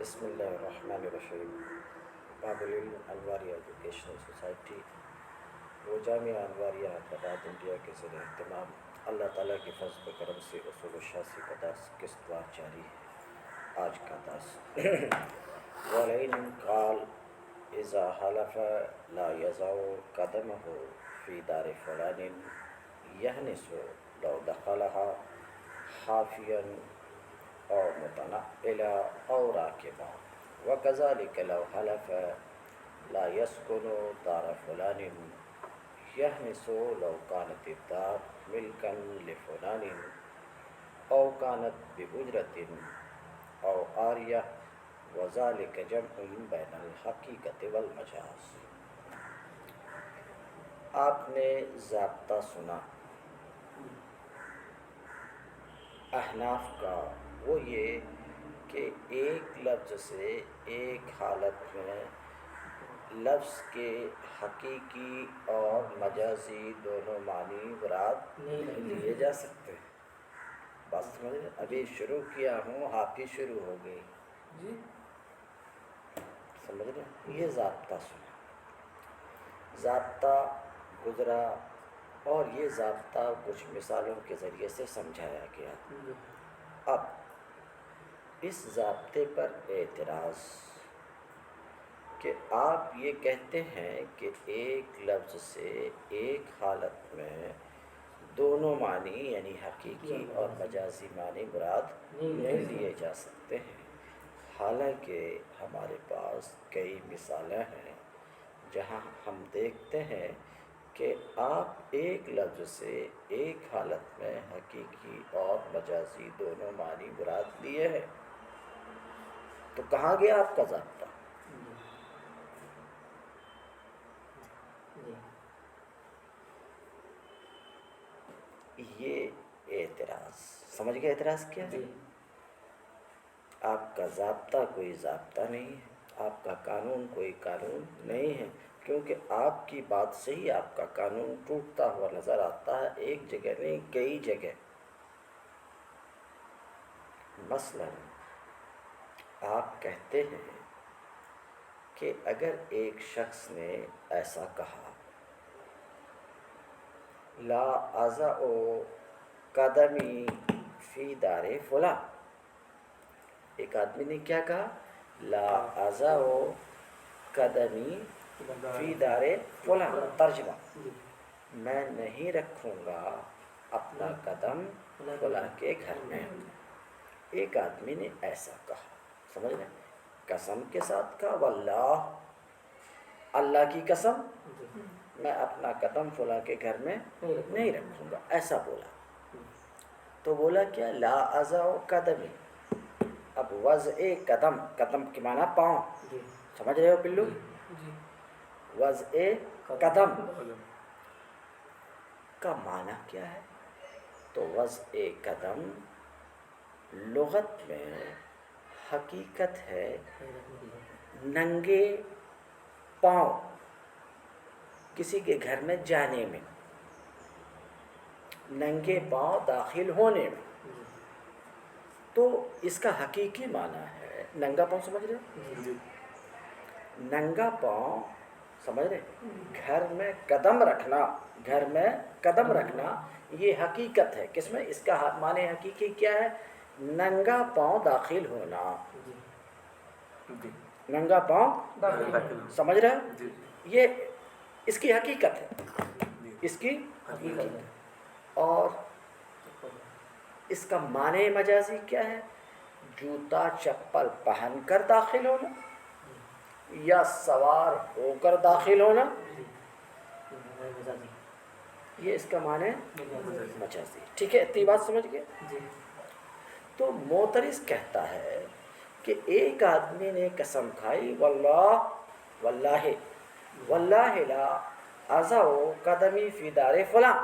بسم اللہ الرحمن الرحیم۔ بابل انواری ایجوکیشنل سوسائٹی و جامعہ انواریہ حیدرآباد انڈیا کے زیر اہتمام اللہ تعالیٰ کے فضل و کرم سے اصول الشاسی کا درس قسط وار جاری ہے۔ آج کا درس وَلَئِنْ قَالَ إِذَا حَلَفَ لَا يَضَعُ قَدَمَهُ فِي دَارِ فُلَانٍ يَحْنِسُ لَوْ دَخَلَهَا حَافِيًا أو متنعلا أو راكبا وكذلك لو حلف لا يسكن دار فلان يحنس لو كانت الدار ملكا لفلان أو كانت بأجرة أو عارية وذلك جمع بين الحقيقة والمجاز۔ آپ نے ضابطہ سنا احناف کا، وہ یہ کہ ایک لفظ سے ایک حالت میں لفظ کے حقیقی اور مجازی دونوں معنی مراد نہیں لیے جا سکتے۔ بات سمجھ رہے؟ ابھی شروع کیا ہوں، آپ ہی شروع ہو گئی جی، سمجھ رہے؟ یہ ضابطہ سنا، ضابطہ گزرا اور یہ ضابطہ کچھ مثالوں کے ذریعے سے سمجھایا گیا۔ اب اس ضابطے پر اعتراض کہ آپ یہ کہتے ہیں کہ ایک لفظ سے ایک حالت میں دونوں معنی یعنی حقیقی اور مجازی معنی مراد نہیں لیے جا سکتے ہیں، حالانکہ ہمارے پاس کئی مثالیں ہیں جہاں ہم دیکھتے ہیں کہ آپ ایک لفظ سے ایک حالت میں حقیقی اور مجازی دونوں معنی مراد لیے ہیں۔ تو کہاں گیا آپ کا ضابطہ؟ یہ اعتراض سمجھ گئے؟ اعتراض کیا ہے؟ آپ کا ضابطہ کوئی ضابطہ نہیں ہے، آپ کا قانون کوئی قانون نہیں ہے، کیونکہ آپ کی بات سے ہی آپ کا قانون ٹوٹتا ہوا نظر آتا ہے، ایک جگہ نہیں کئی جگہ۔ مثلا آپ کہتے ہیں کہ اگر ایک شخص نے ایسا کہا لا اضع قدمی فی دار فلاں، ایک آدمی نے کیا کہا؟ لا اضع قدمی فی دار فلاں، ترجمہ میں نہیں رکھوں گا اپنا قدم فلاں کے گھر میں۔ ایک آدمی نے ایسا کہا، سمجھ رہے؟ قسم کے ساتھ کہا، واللہ اللہ کی قسم میں اپنا قدم فلاں کے گھر میں نہیں رکھوں گا، ایسا بولا۔ تو بولا کیا؟ لا اضع قدمی۔ اب وضع قدم، قدم کے معنی پاؤں، سمجھ رہے ہو پلو؟ وضع قدم کا معنی کیا ہے؟ تو وضع قدم لغت میں حقیقت ہے ننگے پاؤں کسی کے گھر میں جانے میں، ننگے پاؤں داخل ہونے میں۔ تو اس کا حقیقی معنی ہے ننگا پاؤں، سمجھ رہے؟ ننگا پاؤں، سمجھ رہے؟ گھر میں قدم رکھنا، گھر میں قدم رکھنا یہ حقیقت ہے۔ کس میں؟ اس کا معنی حقیقی کیا ہے؟ ننگا پاؤں داخل ہونا، ننگا پاؤں، سمجھ رہے؟ یہ اس کی حقیقت ہے، اس کی حقیقت ہے۔ اور اس کا معنی مجازی کیا ہے؟ جوتا چپل پہن کر داخل ہونا یا سوار ہو کر داخل ہونا، یہ اس کا معنی مجازی۔ ٹھیک ہے، اتنی بات سمجھ گئے؟ تو معترض کہتا ہے کہ ایک آدمی نے قسم کھائی، واللہ لا اضع قدمی فی دار فلاں،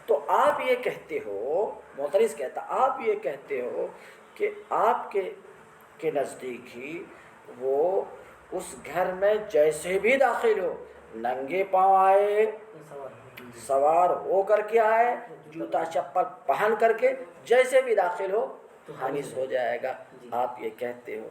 تو آپ یہ کہتے ہو، معترض کہتا آپ یہ کہتے ہو کہ آپ کے نزدیک ہی وہ اس گھر میں جیسے بھی داخل ہو، ننگے پاؤں آئے، سوار ہو کر کے آئے، جوتا چپل پہن کر کے جیسے بھی داخل ہو حانس ہو جائے گا، آپ یہ کہتے ہو۔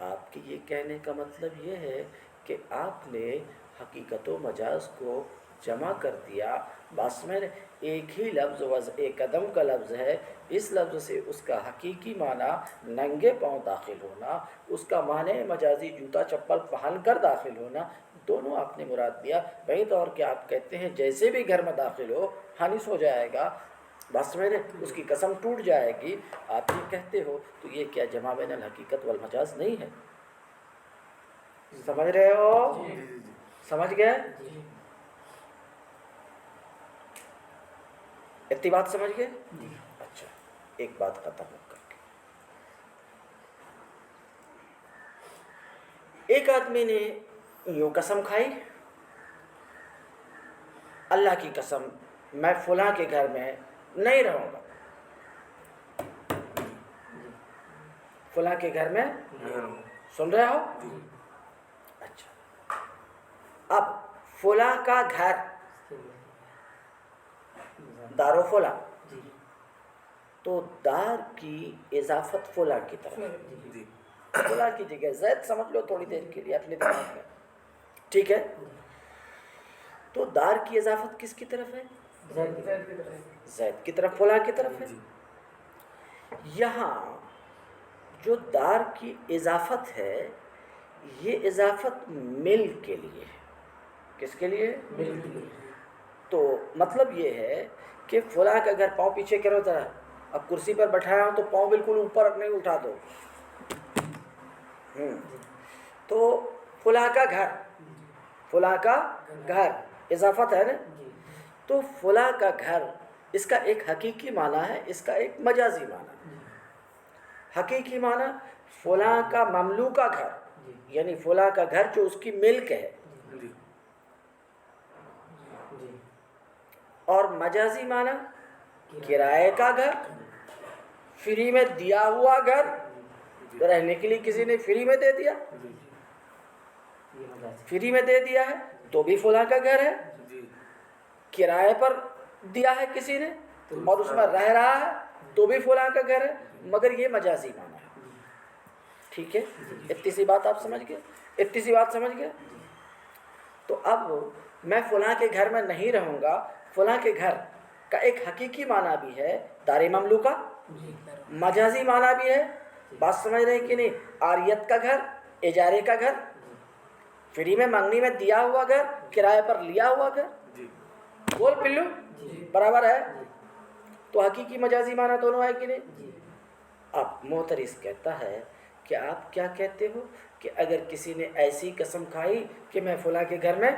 آپ کے یہ کہنے کا مطلب یہ ہے کہ آپ نے حقیقت و مجاز کو جمع کر دیا. بس میں ایک ہی لفظ ایک قدم کا لفظ ہے، اس لفظ سے اس کا حقیقی معنی ننگے پاؤں داخل ہونا، اس کا معنی مجازی جوتا چپل پہن کر داخل ہونا، دونوں آپ نے مراد دیا. وہی طور کہ آپ کہتے ہیں جیسے بھی گھر میں داخل ہو حانس ہو جائے گا، بس میں نے اس کی قسم ٹوٹ جائے گی. آپ یہ کہتے ہو تو یہ کیا جمع بین الحقیقت والمجاز نہیں ہے؟ سمجھ رہے ہو؟ سمجھ گئے؟ اتنی بات سمجھ گئے؟ اچھا، ایک بات ختم ہو کر کے، ایک آدمی نے یوں قسم کھائی، اللہ کی قسم میں فلاں کے گھر میں نہیں رہوں گا، فلاں کے گھر میں سن رہے ہو؟ اچھا، اب فلاں کا گھر دار و فلاں، تو دار کی اضافت فلاں کی طرف، فلاں کی جگہ زید سمجھ لو تھوڑی دیر کے لیے اپنے دماغ میں، ٹھیک ہے؟ تو دار کی اضافت کس کی طرف ہے؟ زید کی طرف، فلاں کی طرف ہے. یہاں جو دار کی اضافت ہے یہ اضافت مل کے لیے ہے. کس کے لیے؟ مل کے لیے. تو مطلب یہ ہے کہ فلاں کا گھر، پاؤں پیچھے کرو ذرا، اب کرسی پر بٹھایا ہوں تو پاؤں بالکل اوپر نہیں اٹھا دو. تو فلاں کا گھر، فلاں کا گھر اضافت ہے نا. تو فلاں کا گھر، اس کا ایک حقیقی معنی ہے، اس کا ایک مجازی معنی ہے. حقیقی معنی فلاں کا مملوکہ گھر، یعنی فلاں کا گھر جو اس کی ملک ہے. اور مجازی معنی کرائے کا گھر، فری میں دیا ہوا گھر، رہنے کے لیے کسی نے فری میں دے دیا، فری میں دے دیا ہے تو بھی فلاں کا گھر ہے. کرائے پر دیا ہے کسی نے اور اس میں رہ رہا ہے تو بھی فلاں کا گھر ہے، مگر یہ مجازی معنی ہے. ٹھیک ہے؟ اتنی سی بات آپ سمجھ گئے؟ اتنی سی بات سمجھ گئے؟ تو اب میں فلاں کے گھر میں نہیں رہوں گا، فلاں کے گھر کا ایک حقیقی معنی بھی ہے دار مملوکہ، مجازی معنی بھی ہے. بات سمجھ رہے ہیں کہ نہیں؟ عاریت کا گھر، اجارے کا گھر، فری میں منگنی میں دیا ہوا گھر، کرائے پر لیا ہوا گھر. بول پلو برابر ہے؟ تو حقیقی مجازی معنی دونوں ہے کہ نہیں؟ اب معترض کہتا ہے کہ آپ کیا کہتے ہو کہ اگر کسی نے ایسی قسم کھائی کہ میں فلاں کے گھر میں،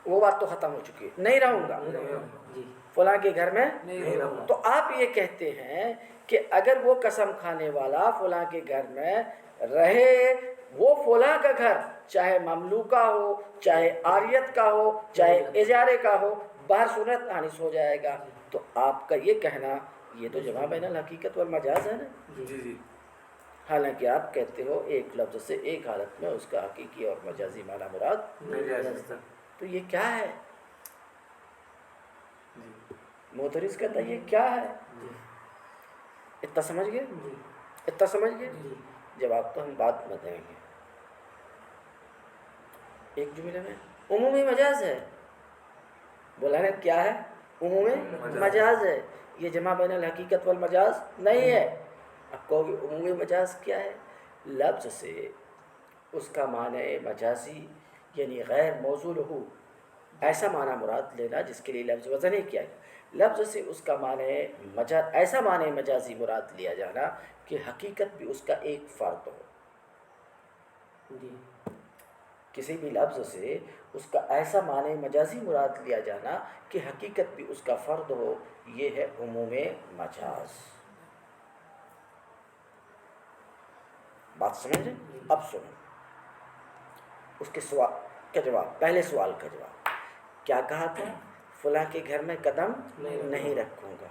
وہ بات تو ختم ہو چکی ہے، نہیں رہوں گا، فلاں کے گھر میں نہیں رہوں گا. تو آپ یہ کہتے ہیں کہ اگر وہ قسم کھانے والا فلاں کے گھر میں رہے، وہ فلاں کا گھر چاہے مملوکہ ہو، چاہے عاریت کا ہو، چاہے اجارے کا ہو، باہر صورت حانس ہو جائے گا. تو آپ کا یہ کہنا یہ تو جمع بین الحقیقت والمجاز ہے نا. حالانکہ آپ کہتے ہو ایک لفظ سے ایک حالت میں اس کا حقیقی اور مجازی معنی مراد. تو یہ کیا ہے؟ معترض کہتا ہے یہ کیا ہے؟ اتنا سمجھ گئے؟ اتنا سمجھ گئے؟ جواب تو ہم بعد میں دیں گے. ایک جملے میں عمومی مجاز ہے. بولا نا کیا ہے؟ عمومی مجاز ہے. یہ جمع بین الحقیقت والمجاز نہیں ہے. اب کہو گے عمومی مجاز کیا ہے؟ لفظ سے اس کا معنی مجازی یعنی غیر موصول ہو، ایسا معنی مراد لینا جس کے لیے لفظ وضع نہیں کیا گیا. لفظ سے اس کا معنی ایسا معنی مجازی مراد لیا جانا کہ حقیقت بھی اس کا ایک فرد ہو. کسی بھی لفظ سے اس کا ایسا معنی مجازی مراد لیا جانا کہ حقیقت بھی اس کا فرد ہو، یہ ہے عموم مجاز. بات سمجھ رہے؟ اب سنو اس کے سوال کا جواب. پہلے سوال کا جواب کیا کہا تھا؟ فلاں کے گھر میں قدم نہیں رکھوں گا.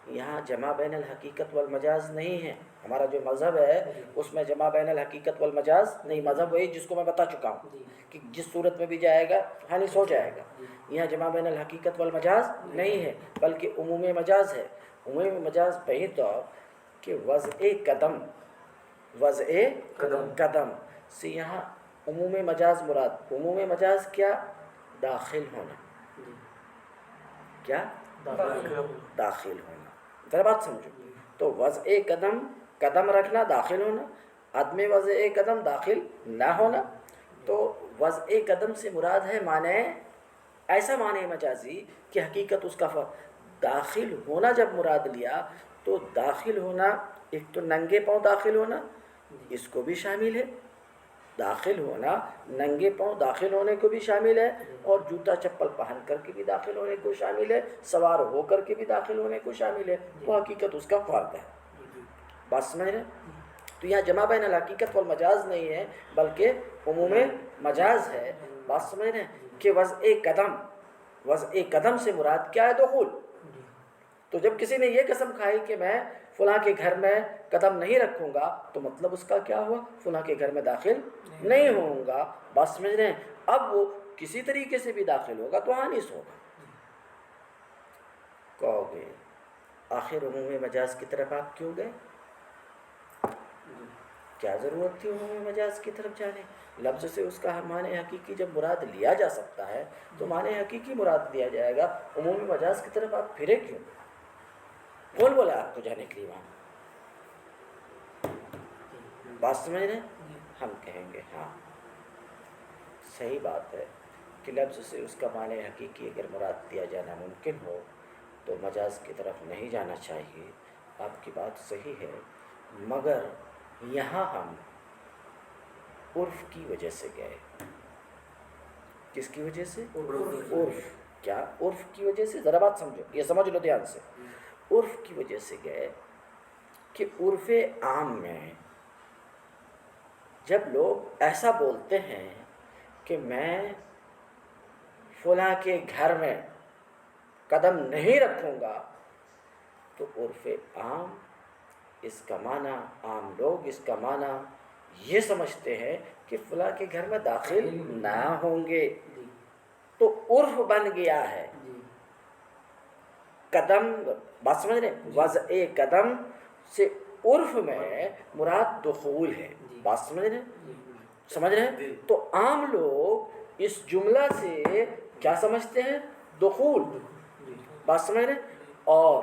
یہاں جمع بین الحقیقت والمجاز نہیں ہے. ہمارا جو مذہب ہے اس میں جمع بین الحقیقت والمجاز نہیں. مذہب وہی جس کو میں بتا چکا ہوں کہ جس صورت میں بھی جائے گا حانس ہو جائے گا. یہاں جمع بین الحقیقت والمجاز نہیں ہے بلکہ عموم مجاز ہے. عموم مجاز بہی طور کہ وضع قدم وضع قدم سے یہاں عموم مجاز مراد، عموم مجاز کیا؟ داخل ہونا، کیا؟ داخل ہونا، ذرا بات سمجھو. تو وضع قدم، قدم رکھنا، داخل ہونا، عدم وضع قدم داخل نہ ہونا. تو وضع قدم سے مراد ہے معنی، ایسا معنی مجازی کہ حقیقت اس کا داخل ہونا جب مراد لیا تو داخل ہونا ایک تو ننگے پاؤں داخل ہونا اس کو بھی شامل ہے، داخل ہونا ننگے پاؤں داخل ہونے کو بھی شامل ہے، اور جوتا چپل پہن کر کے بھی داخل ہونے کو شامل ہے، سوار ہو کر کے بھی داخل ہونے کو شامل ہے. تو حقیقت اس کا فرد ہے. بات سمجھ رہے؟ تو یہاں جمع بین الحقیقت والمجاز نہیں ہے بلکہ عموم مجاز ہے. بات سمجھ رہے ہیں کہ وضع قدم، وضع قدم سے مراد کیا ہے؟ دخول. تو جب کسی نے یہ قسم کھائی کہ میں فلاں کے گھر میں قدم نہیں رکھوں گا تو مطلب اس کا کیا ہوا؟ فلاں کے گھر میں داخل نہیں ہوں گا. بات سمجھ رہے ہیں؟ اب وہ کسی طریقے سے بھی داخل ہوگا تو حانس ہوگا. کہو گے آخر عموم مجاز کی طرف آپ کیوں گئے؟ کیا ضرورت تھی عموم مجاز کی طرف جانے؟ لفظ سے اس کا معنی حقیقی جب مراد لیا جا سکتا ہے تو معنی حقیقی مراد لیا جائے گا. عمومی مجاز کی طرف آپ پھرے کیوں؟ کون بولا آپ کو جانے کے لیے وہاں؟ بات سمجھ رہے ہیں؟ ہم کہیں گے ہاں صحیح بات ہے کہ لفظ سے اس کا معنی حقیقی اگر مراد دیا جانا ممکن ہو تو مجاز کی طرف نہیں جانا چاہیے. آپ کی بات صحیح ہے، مگر یہاں ہم عرف کی وجہ سے گئے. کس کی وجہ سے؟ عرف. کیا عرف کی وجہ سے؟ ذرا بات سمجھو، یہ سمجھ لو دھیان سے. عرف کی وجہ سے گئے کہ عرف عام میں جب لوگ ایسا بولتے ہیں کہ میں فلاں کے گھر میں قدم نہیں رکھوں گا تو عرف عام اس کا معنی، عام لوگ اس کا معنی یہ سمجھتے ہیں کہ فلاں کے گھر میں داخل نہ ہوں گے. تو عرف بن گیا ہے قدم. بات سمجھ رہے ہیں؟ وضع قدم سے عرف میں مراد دخول ہے. بات سمجھ رہے ہیں؟ سمجھ رہے ہیں؟ تو عام لوگ اس جملہ سے کیا سمجھتے ہیں؟ دخول. بات سمجھ رہے ہیں؟ اور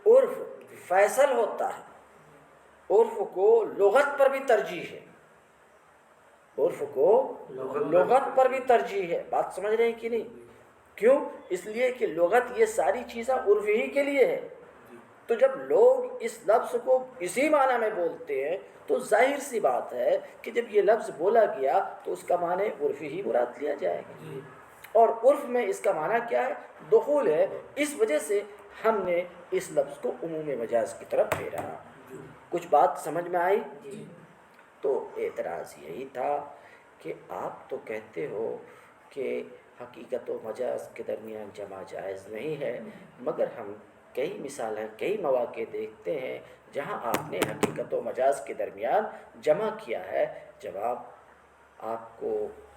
عرف فیصل ہوتا ہے، عرف کو لغت پر بھی ترجیح ہے، عرف کو لغت پر بھی ترجیح ہے. بات سمجھ رہے ہیں کہ نہیں؟ کیوں؟ اس لیے کہ لغت یہ ساری چیزیں عرف ہی کے لیے ہے. تو جب لوگ اس لفظ کو اسی معنی میں بولتے ہیں تو ظاہر سی بات ہے کہ جب یہ لفظ بولا گیا تو اس کا معنی عرف ہی مراد لیا جائے گا. اور عرف میں اس کا معنی کیا ہے؟ دخول ہے. اس وجہ سے ہم نے اس لفظ کو عموم مجاز کی طرف پھیرا. کچھ بات سمجھ میں آئی؟ تو اعتراض یہی تھا کہ آپ تو کہتے ہو کہ حقیقت و مجاز کے درمیان جمع جائز نہیں ہے، مگر ہم کئی مثالیں، کئی مواقع دیکھتے ہیں جہاں آپ نے حقیقت و مجاز کے درمیان جمع کیا ہے. جواب آپ کو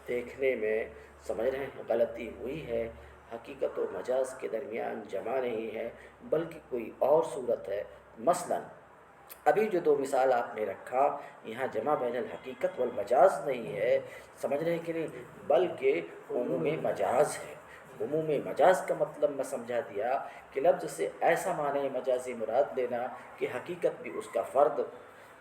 دیکھنے میں سمجھ رہے ہیں غلطی ہوئی ہے. حقیقت و مجاز کے درمیان جمع نہیں ہے بلکہ کوئی اور صورت ہے. مثلا ابھی جو دو مثال آپ نے رکھا یہاں جمع بین الحقیقت والمجاز نہیں ہے، سمجھ رہے ہیں کہ نہیں، بلکہ عموم مجاز ہے. عموم مجاز کا مطلب میں سمجھا دیا کہ لفظ سے ایسا معنی مجازی مراد لینا کہ حقیقت بھی اس کا فرد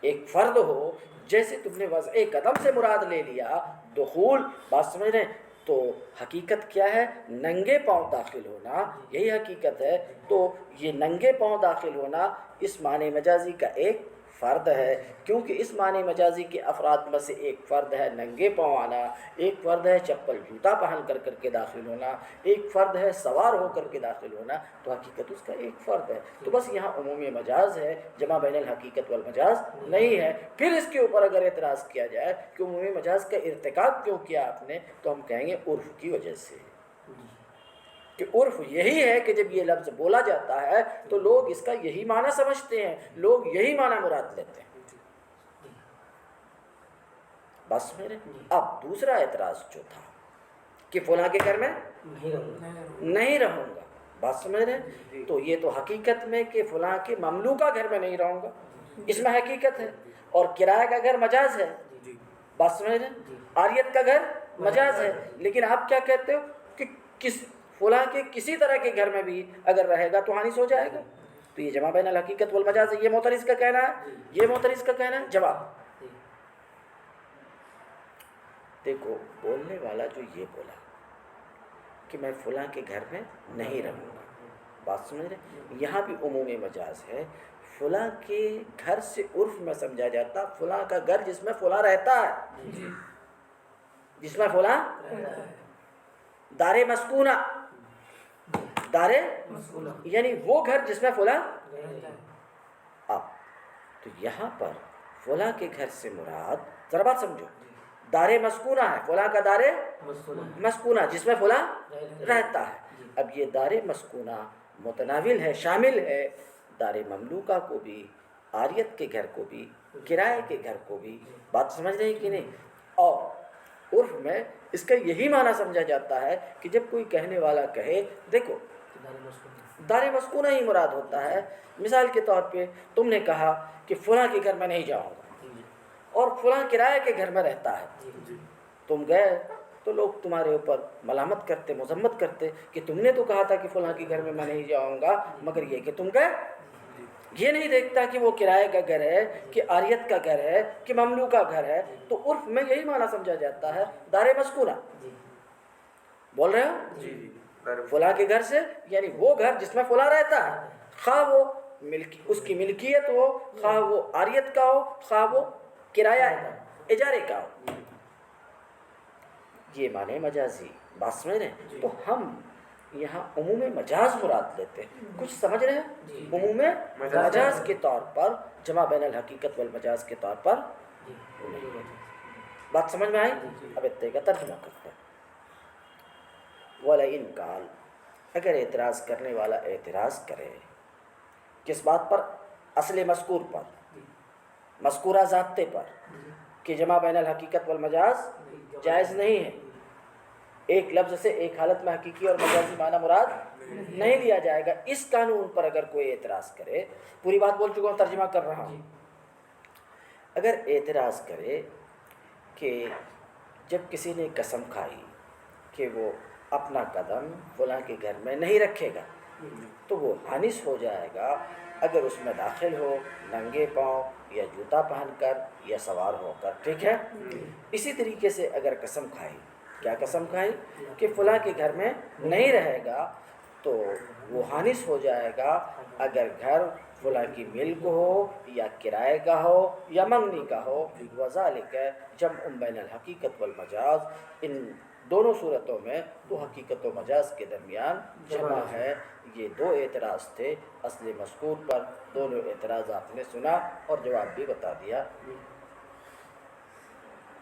ایک فرد ہو. جیسے تم نے وضع قدم سے مراد لے لیا دخول. بات سمجھ رہے ہیں؟ تو حقیقت کیا ہے؟ ننگے پاؤں داخل ہونا، یہی حقیقت ہے. تو یہ ننگے پاؤں داخل ہونا اس معنی مجازی کا ایک فرد ہے، کیونکہ اس معنی مجازی کے افراد میں سے ایک فرد ہے ننگے پاؤں آنا، ایک فرد ہے چپل جوتا پہن کر کے داخل ہونا، ایک فرد ہے سوار ہو کر کے داخل ہونا. تو حقیقت اس کا ایک فرد ہے. تو بس یہاں عمومی مجاز ہے، جمع بین الحقیقت والمجاز نہیں ہے. پھر اس کے اوپر اگر اعتراض کیا جائے کہ عمومی مجاز کا ارتکاب کیوں کیا آپ نے، تو ہم کہیں گے عرف کی وجہ سے. کہ عرف یہی ہے کہ جب یہ لفظ بولا جاتا ہے تو لوگ اس کا یہی معنی سمجھتے ہیں، لوگ یہی معنی مراد لیتے ہیں. بس میرے اب دوسرا اعتراض جو تھا کہ فلاں کے گھر میں نہیں رہوں گا. بات سمجھ رہے ہیں؟ تو یہ تو حقیقت میں کہ فلاں کے مملوکہ گھر میں نہیں رہوں گا، اس میں حقیقت ہے، اور کرایہ کا گھر مجاز ہے، بات سمجھ رہے ہیں؟ عاریت کا گھر مجاز ہے، لیکن آپ کیا کہتے ہو کہ فلاں کے کسی طرح کے گھر میں بھی اگر رہے گا تو حانث ہو جائے گا، تو یہ جمع بین الحقیقت والمجاز ہے، یہ معترض کا کہنا ہے، یہ معترض کا کہنا ہے۔ جواب دیکھو، بولنے والا جو یہ بولا کہ میں فلاں کے گھر میں نہیں رہوں گا، بات سمجھ رہے، یہاں بھی عمومی مجاز ہے، فلاں کے گھر سے عرف میں سمجھا جاتا فلاں کا گھر جس میں فلاں رہتا ہے، جس میں فلاں دار مسکونہ، دار یعنی وہ گھر جس میں فلاں اب تو یہاں پر فلاں کے گھر سے مراد، ذرا بات سمجھو، دار مسکونہ ہے، فلاں کا دار مسکونہ جس میں فلاں رہتا ہے۔ اب یہ دار مسکونہ متناول ہے، شامل ہے دار مملوکہ کو بھی، عاریت کے گھر کو بھی، کرائے کے گھر کو بھی، بات سمجھ رہے ہیں کہ نہیں؟ اور عرف میں اس کا یہی معنی سمجھا جاتا ہے کہ جب کوئی کہنے والا کہے دیکھو دار مسکونہ ہی مراد ہوتا ہے، مثال کے طور پہ تم نے کہا کہ فلاں کے گھر میں نہیں جاؤں گا اور فلاں کرائے کے گھر میں رہتا ہے، تم گئے تو لوگ تمہارے اوپر ملامت کرتے، مذمت کرتے کہ تم نے تو کہا تھا کہ فلاں کے گھر میں میں نہیں جاؤں گا، مگر یہ کہ تم گئے، یہ نہیں دیکھتا کہ وہ کرائے کا گھر ہے کہ عاریت کا گھر ہے کہ مملوکہ گھر ہے، تو عرف میں یہی معنی سمجھا جاتا ہے دار مسکونہ، بول رہے ہو؟ فلاں کے گھر سے یعنی وہ گھر جس میں فلاں رہتا ہے، خواہ وہ اس کی ملکیت ہو، خواہ وہ عاریت کا ہو، خواہ وہ کرایہ اجارے کا ہو، یہ معنی مجازی، بات سمجھ رہے ہیں؟ تو ہم یہاں عموم مجاز مراد لیتے ہیں، کچھ سمجھ رہے ہیں؟ عموم مجاز کے طور پر، جمع بین الحقیقت والمجاز کے طور پر، بات سمجھ میں آئی؟ اب اتنے کا ترجمہ کرتے ہیں۔ وَلَئِن قَالَ، اگر اعتراض کرنے والا اعتراض کرے، کس بات پر؟ اصل مذکور پر، مذکورہ ضابطے پر کہ جمع بین الحقیقت والمجاز جائز نہیں ہے، ایک لفظ سے ایک حالت میں حقیقی اور مجازی معنی مراد نہیں لیا جائے گا، اس قانون پر اگر کوئی اعتراض کرے، پوری بات بول چکا ہوں، ترجمہ کر رہا ہوں، اگر اعتراض کرے کہ جب کسی نے قسم کھائی کہ وہ اپنا قدم فلاں کے گھر میں نہیں رکھے گا تو وہ حانث ہو جائے گا اگر اس میں داخل ہو ننگے پاؤں یا جوتا پہن کر یا سوار ہو کر، ٹھیک ہے؟ اسی طریقے سے اگر قسم کھائی، کیا قسم کھائی؟ کہ فلاں کے گھر میں نہیں رہے گا، تو وہ حانث ہو جائے گا اگر گھر فلاں کی ملک ہو یا کرائے کا ہو یا منگنی کا ہو۔ وذالک جمع بین الحقیقت والمجاز، ان دونوں صورتوں میں تو حقیقت و مجاز کے درمیان جمع ہے۔ یہ دو اعتراض تھے اصل مذکور پر، دونوں اعتراض آپ نے سنا اور جواب بھی بتا دیا۔